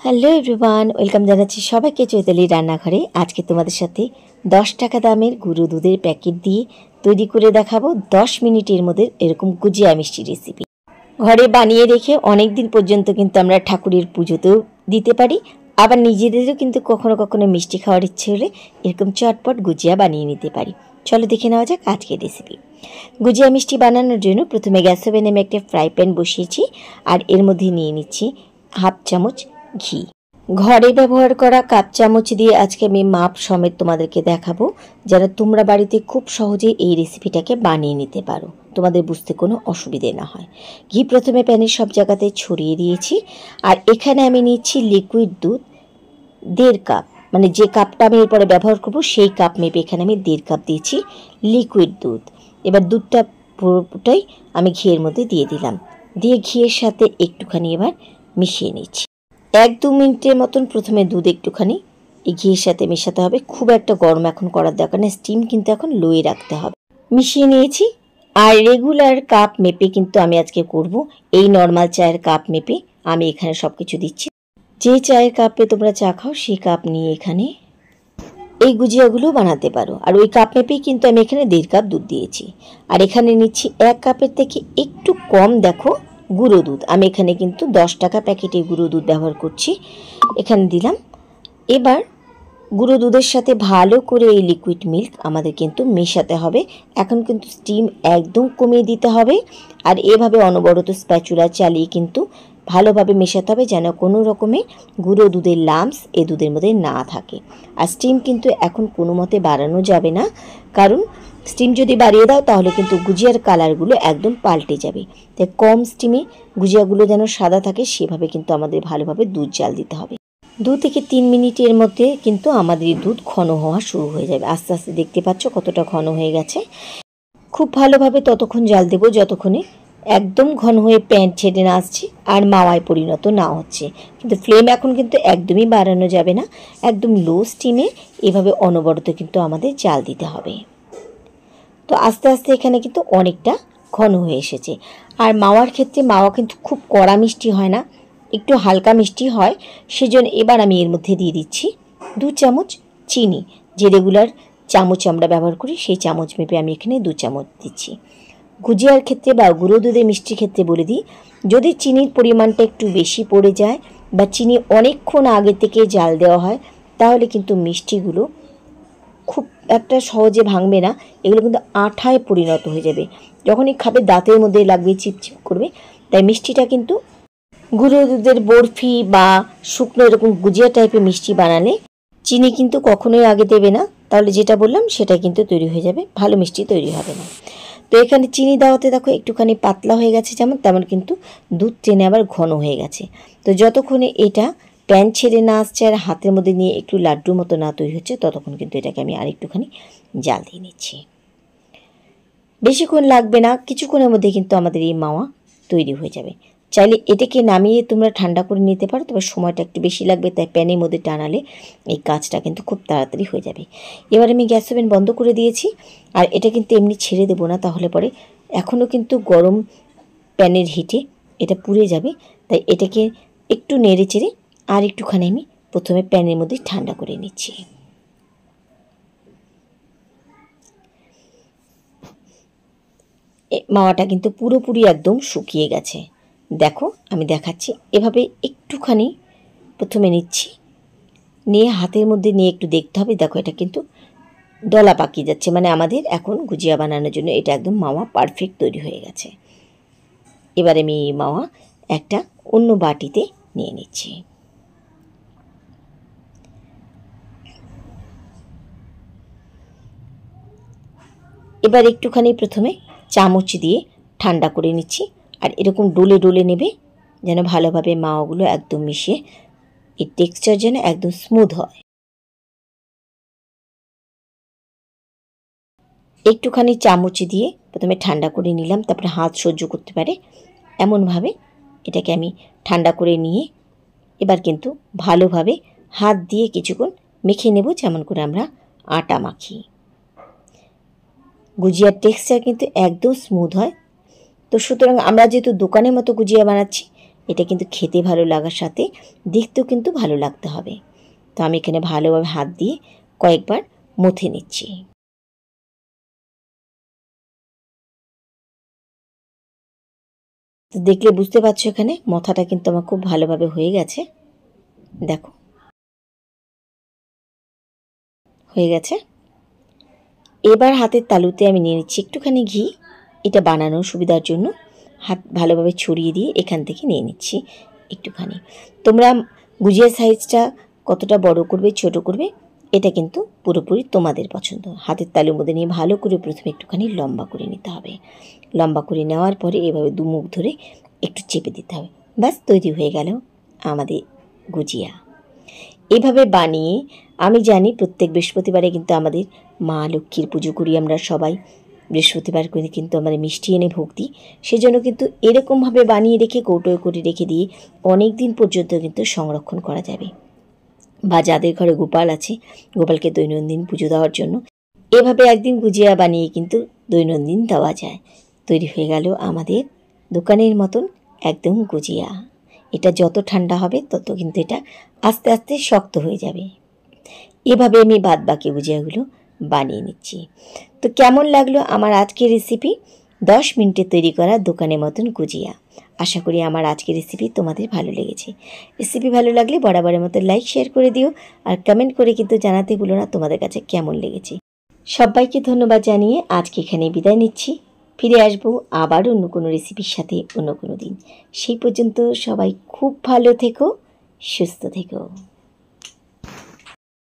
Hello everyone, welcome জানাচ্ছি সবাইকে চৈতালি রান্নাঘরে। আজকে তোমাদের সাথে 10 টাকা দামের গুঁড়ো দুধের প্যাকেট দিয়ে তৈরি করে দেখাবো 10 মিনিটের মধ্যে এরকম গুজিয়া মিষ্টি রেসিপি। ঘরে বানিয়ে রেখে অনেক দিন পর্যন্ত কিন্তু আমরা ঠাকুরের পুজোতেও দিতে পারি, আবার নিজেদেরও কিন্তু কখনো কখনো মিষ্টি খাওয়ার ইচ্ছে হলে এরকম চটপট গুজিয়া বানিয়ে নিতে পারি। চলো দেখে নেওয়া যাক আজকের রেসিপি। গুজিয়া মিষ্টি বানানোর জন্য প্রথমে গ্যাস ওভেনে আমি একটা ফ্রাই প্যান বসিয়েছি, আর এর মধ্যে নিয়ে নিচ্ছি হাফ চামচ ঘি। ঘরে ব্যবহার করা কাপ চামচ দিয়ে আজকে আমি মাপ সমেত তোমাদেরকে দেখাবো, যেন তোমরা বাড়িতে খুব সহজে এই রেসিপিটাকে বানিয়ে নিতে পারো, তোমাদের বুঝতে কোনো অসুবিধে না হয়। ঘি প্রথমে প্যানের সব জায়গাতে ছড়িয়ে দিয়েছি, আর এখানে আমি নিচ্ছি লিকুইড দুধ 1.5 কাপ, মানে যে কাপটা আমি এরপরে ব্যবহার করব সেই কাপ মেপে এখানে আমি 1.5 কাপ দিয়েছি লিকুইড দুধ। এবার দুধটা পুরোটাই আমি ঘিয়ের মধ্যে দিয়ে দিলাম, দিয়ে ঘিয়ের সাথে একটুখানি এবার মিশিয়ে নিচ্ছি। 1-2 মিনিটের মতন প্রথমে দুধ একটুখানি এই ঘিয়ের সাথে মেশাতে হবে, খুব একটা গরম এখন করার দরকার নেই, স্টিম কিন্তু এখন লোয়ে রাখতে হবে। মিশিয়ে নিয়েছি, আর রেগুলার কাপ মেপে কিন্তু আমি আজকে করব, এই নর্মাল চায়ের কাপ মেপে আমি এখানে সব কিছু দিচ্ছি। যে চায়ের কাপে তোমরা চা খাও সেই কাপ নিয়ে এখানে এই গুজিয়াগুলো বানাতে পারো, আর ওই কাপ মেপেই কিন্তু আমি এখানে 1.5 কাপ দুধ দিয়েছি। আর এখানে নিচ্ছি 1 কাপের থেকে একটু কম দেখো গুঁড়ো দুধ, আমি এখানে কিন্তু 10 টাকা প্যাকেটে গুঁড়ো দুধ ব্যবহার করছি, এখানে দিলাম। এবার গুঁড়ো দুধের সাথে ভালো করে এই লিকুইড মিল্ক আমাদের কিন্তু মেশাতে হবে। এখন কিন্তু স্টিম একদম কমিয়ে দিতে হবে, আর এভাবে অনবরত স্প্যাচুলা চালিয়ে কিন্তু ভালোভাবে মেশাতে হবে, যেন কোনো রকমে গুঁড়ো দুধের লাম্পস এ দুধের মধ্যে না থাকে। আর স্টিম কিন্তু এখন কোনো মতে বাড়ানো যাবে না, কারণ স্টিম যদি বাড়িয়ে দাও তাহলে কিন্তু গুজিয়ার কালারগুলো একদম পাল্টে যাবে। তাই কম স্টিমে গুজিয়াগুলো যেন সাদা থাকে সেভাবে কিন্তু আমাদের ভালোভাবে দুধ জাল দিতে হবে। 2 থেকে 3 মিনিটের মধ্যে কিন্তু আমাদের দুধ ঘন হওয়া শুরু হয়ে যাবে। আস্তে আস্তে দেখতে পাচ্ছ কতটা ঘন হয়ে গেছে। খুব ভালোভাবে ততক্ষণ জাল দেবো যতক্ষণে একদম ঘন হয়ে প্যান ছেড়ে না আসছে আর মাওয়ায় পরিণত না হচ্ছে। কিন্তু ফ্লেম এখন কিন্তু একদমই বাড়ানো যাবে না, একদম লো স্টিমে এভাবে অনবরত কিন্তু আমাদের জাল দিতে হবে। তো আস্তে আস্তে এখানে কিন্তু অনেকটা ঘন হয়ে এসেছে। আর মাওয়ার ক্ষেত্রে মাওয়া কিন্তু খুব কড়া মিষ্টি হয় না, একটু হালকা মিষ্টি হয়, সেজন্য এবার আমি এর মধ্যে দিয়ে দিচ্ছি 2 চামচ চিনি। যে রেগুলার চামচ আমরা ব্যবহার করি সেই চামচ মেপে আমি এখানে 2 চামচ দিচ্ছি। গুজিয়ার ক্ষেত্রে বা গুঁড়ো দুধের মিষ্টির ক্ষেত্রে বলে দিই, যদি চিনির পরিমাণটা একটু বেশি পড়ে যায় বা চিনি অনেকক্ষণ আগে থেকে জাল দেওয়া হয়, তাহলে কিন্তু মিষ্টিগুলো খুব একটা সহজে ভাঙবে না, এগুলো কিন্তু আঠায় পরিণত হয়ে যাবে, যখনই খাবে দাঁতের মধ্যে লাগবে, চিপচিপ করবে। তাই মিষ্টিটা কিন্তু গুঁড়ো দুধের বরফি বা শুকনো এরকম গুজিয়া টাইপের মিষ্টি বানালে চিনি কিন্তু কখনোই আগে দেবে না, তাহলে যেটা বললাম সেটা কিন্তু তৈরি হয়ে যাবে, ভালো মিষ্টি তৈরি হবে না। তো এখানে চিনি দেওয়াতে দেখো একটুখানি পাতলা হয়ে গেছে, যেমন তেমন কিন্তু দুধ টেনে আবার ঘন হয়ে গেছে। তো যতক্ষণে এটা প্যান ছেড়ে না আসছে আর হাতের মধ্যে নিয়ে একটু লাড্ডুর মতো না তৈরি হচ্ছে, ততক্ষণ কিন্তু এটাকে আমি আর একটুখানি জাল দিয়ে নিচ্ছি। বেশিক্ষণ লাগবে না, কিছুক্ষণের মধ্যে কিন্তু আমাদের এই মাওয়া তৈরি হয়ে যাবে। চাইলে এটাকে নামিয়ে তোমরা ঠান্ডা করে নিতে পারো, তবে সময়টা একটু বেশি লাগবে, তাই প্যানের মধ্যে টানালে এই কাজটা কিন্তু খুব তাড়াতাড়ি হয়ে যাবে। এবার আমি গ্যাস ওভেন বন্ধ করে দিয়েছি, আর এটা কিন্তু এমনি ছেড়ে দেবো না, তাহলে পরে এখনও কিন্তু গরম প্যানের হিটে এটা পুড়ে যাবে। তাই এটাকে একটু নেড়ে চেড়ে আর একটুখানি আমি প্রথমে প্যানের মধ্যে ঠান্ডা করে নিচ্ছি। মাওয়াটা কিন্তু পুরোপুরি একদম শুকিয়ে গেছে, দেখো আমি দেখাচ্ছি। এভাবে একটুখানি প্রথমে নিচ্ছি, নিয়ে হাতের মধ্যে নিয়ে একটু দেখতে হবে, দেখো এটা কিন্তু দলা পাকিয়ে যাচ্ছে, মানে আমাদের এখন গুজিয়া বানানোর জন্য এটা একদম মাওয়া পারফেক্ট তৈরি হয়ে গেছে। এবার আমি এই মাওয়া একটা অন্য বাটিতে নিয়ে নিচ্ছি। এবার একটুখানি প্রথমে চামচ দিয়ে ঠান্ডা করে নিচ্ছি, আর এরকম ডলে ডলে নেবে, যেন ভালোভাবে মাওয়াগুলো একদম মিশিয়ে এই টেক্সচার যেন একদম স্মুথ হয়। একটুখানি চামচ দিয়ে প্রথমে ঠান্ডা করে নিলাম, তারপরে হাত সহ্য করতে পারে এমনভাবে এটাকে আমি ঠান্ডা করে নিয়ে এবার কিন্তু ভালোভাবে হাত দিয়ে কিছুক্ষণ মেখে নেব, যেমন করে আমরা আটা মাখি। গুজিয়ার টেক্সচার কিন্তু একদম স্মুথ হয়। তো সুতরাং আমরা যেহেতু দোকানের মতো গুজিয়া বানাচ্ছি, এটা কিন্তু খেতে ভালো লাগার সাথে দেখতেও কিন্তু ভালো লাগতে হবে। তো আমি এখানে ভালোভাবে হাত দিয়ে কয়েকবার মথে নিচ্ছি। তো দেখলে বুঝতে পারছো এখানে মথাটা কিন্তু আমার খুব ভালোভাবে হয়ে গেছে। দেখো হয়ে গেছে। এবার হাতের তালুতে আমি নিয়ে নিচ্ছি একটুখানি ঘি। এটা বানানোর সুবিধার জন্য হাত ভালোভাবে ছড়িয়ে দিয়ে এখান থেকে নিয়ে নিচ্ছি একটুখানি। তোমরা গুজিয়ার সাইজটা কতটা বড় করবে ছোট করবে এটা কিন্তু পুরোপুরি তোমাদের পছন্দ। হাতের তালুর মধ্যে নিয়ে ভালো করে প্রথমে একটুখানি লম্বা করে নিতে হবে। লম্বা করে নেওয়ার পরে এভাবে দুমুখ ধরে একটু চেপে দিতে হবে। ব্যাস তৈরি হয়ে গেল আমাদের গুজিয়া। এভাবে বানিয়ে আমি জানি প্রত্যেক বৃহস্পতিবারে কিন্তু আমাদের মা লক্ষ্মীর পুজো করি আমরা সবাই। বৃহস্পতিবার করে কিন্তু আমাদের মিষ্টি এনে ভোগ দিই। সেজন্য কিন্তু এরকমভাবে বানিয়ে রেখে কৌটোয় করে রেখে দিয়ে অনেক দিন পর্যন্ত কিন্তু সংরক্ষণ করা যাবে। বা যাদের ঘরে গোপাল আছে গোপালকে দৈনন্দিন পুজো দেওয়ার জন্য এভাবে একদিন গুজিয়া বানিয়ে কিন্তু দৈনন্দিন দেওয়া যায়। তৈরি হয়ে গেল আমাদের দোকানের মতন একদম গুজিয়া। এটা যত ঠান্ডা হবে তত কিন্তু এটা আস্তে আস্তে শক্ত হয়ে যাবে। এভাবে আমি বাদ বাকি গুজিয়াগুলো বানিয়ে নিচ্ছি। তো কেমন লাগলো আমার আজকের রেসিপি? 10 মিনিটে তৈরি করা দোকানের মতন গুজিয়া। আশা করি আমার আজকের রেসিপি তোমাদের ভালো লেগেছে। রেসিপি ভালো লাগলে বরাবরের মতো লাইক শেয়ার করে দিও, আর কমেন্ট করে কিন্তু জানাতে ভুলো না তোমাদের কাছে কেমন লেগেছে। সবাইকে ধন্যবাদ জানিয়ে আজকে এখানে বিদায় নিচ্ছি। ফিরে আসবো আবার অন্য কোনো রেসিপির সাথে অন্য কোনো দিন। সেই পর্যন্ত সবাই খুব ভালো থেকো, সুস্থ থেকো।